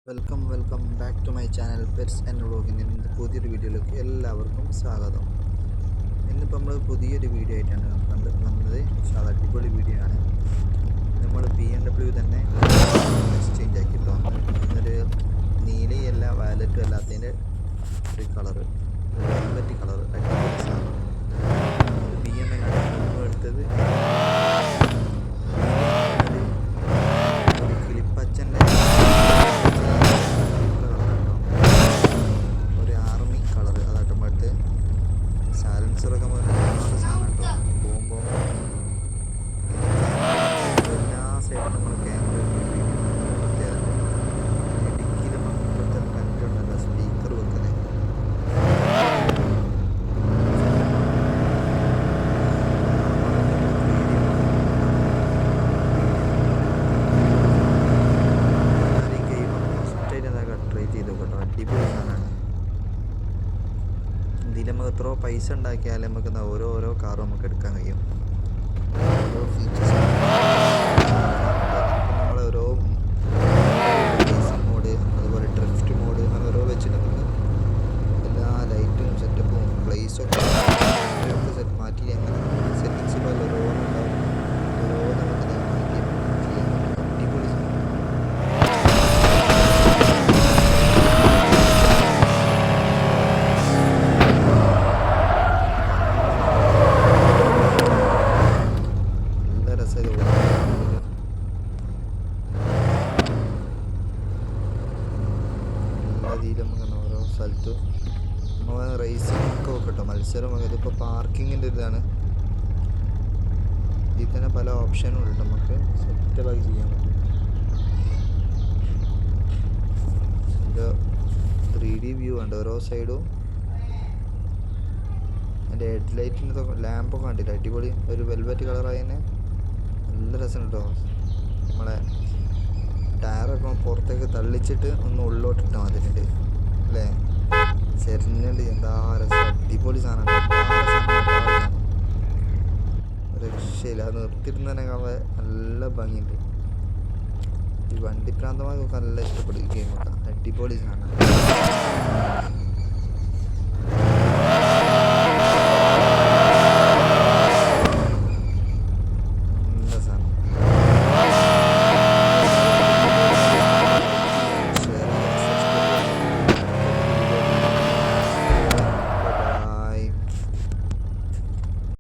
Welcome back to my channel pets and വ്ളോഗിൻ്റെ ഇന്നത്തെ പുതിയൊരു വീഡിയോയിലേക്ക് എല്ലാവർക്കും സ്വാഗതം. ഇന്നിപ്പോൾ നമ്മൾ പുതിയൊരു വീഡിയോ ആയിട്ടാണ് വന്നത്. പക്ഷേ അത് അടിപൊളി വീഡിയോ ആണ്. നമ്മൾ BMW തന്നെ എക്സ്ചേഞ്ച് ആക്കിട്ടോ. ഇന്നൊരു നീലയല്ല വയലറ്റും അല്ലാത്തതിൻ്റെ ഒരു കളറ്, വെൽവെറ്റ് കളറ്, അടിപൊളി സാധനം. BMW എടുത്തത് ഒരു കിളിപ്പച്ചൻ്റെ സാലൻസറൊക്കെ ഒരുപാട് സാധനം കേട്ടോ. പോകുമ്പോൾ എല്ലാ സൈഡും നമ്മൾ ക്യാമറ ഇടുക്കിയിൽ മൊത്തത്തിൽ കണ്ടുണ്ടല്ലോ സ്പീക്കർ വെക്കുന്നത്. ട്രൈ ചെയ്തു കേട്ടോ, അടിപൊളി സാധനമാണ്. ഇതിൽ നമുക്ക് എത്ര പൈസ ഉണ്ടാക്കിയാലും നമുക്ക് ഓരോ കാറും നമുക്ക് എടുക്കാൻ കഴിയും. ഓരോ ഫീച്ചേഴ്സ് നമ്മൾ ഓരോ റേസിംഗ് മോഡ്, അതുപോലെ ഡ്രിഫ്റ്റ് മോഡ്, അങ്ങനെ ഓരോ വെച്ചിട്ട് നമുക്ക് എല്ലാ ലൈറ്റും സെറ്റപ്പും പ്ലേസൊക്കെ മാറ്റി അങ്ങനെ സെറ്റിങ്സ് പോലെ ഓരോന്നുണ്ടാവും. ഓരോ നമുക്ക് മാറ്റി ചെയ്യാൻ പറ്റും. അടിപൊളി ഓരോ സ്ഥലത്തും നമ്മൾ റേസിംഗ് ഒക്കെ കേട്ടോ, മത്സരം. ഇതിപ്പോൾ പാർക്കിങ്ങിൻ്റെ ഇതാണ്. ഇതിൽ തന്നെ പല ഓപ്ഷനും ഉണ്ട്, നമുക്ക് സെറ്റപ്പാക്കി ചെയ്യാൻ പറ്റും. ഇതിൻ്റെ 3D വ്യൂ ഉണ്ട് ഓരോ സൈഡും. അതിൻ്റെ ഹെഡ് ലൈറ്റിൻ്റെ ലാമ്പൊക്കെ കണ്ടില്ല, അടിപൊളി ഒരു വെൽവെറ്റ് കളറായി തന്നെ നല്ല രസം കേട്ടോ. നമ്മളെ ടയറൊക്കെ പുറത്തേക്ക് തള്ളിച്ചിട്ട് ഒന്ന് ഉള്ളോട്ടിട്ടാൽ മതിട്ടുണ്ട് അല്ലേ, ചെറിഞ്ഞുണ്ട്. എന്താ രസം, അടിപൊളി സാധനം, രക്ഷയില്ല. അത് നിർത്തിയിടുന്ന തന്നെ കാണാൻ നല്ല ഭംഗിയുണ്ട്. ഈ വണ്ടിപ്രാന്തമായി നല്ല ഇഷ്ടപ്പെടും ഈ ഗെയിമൊക്കെ, അടിപൊളി സാധനം.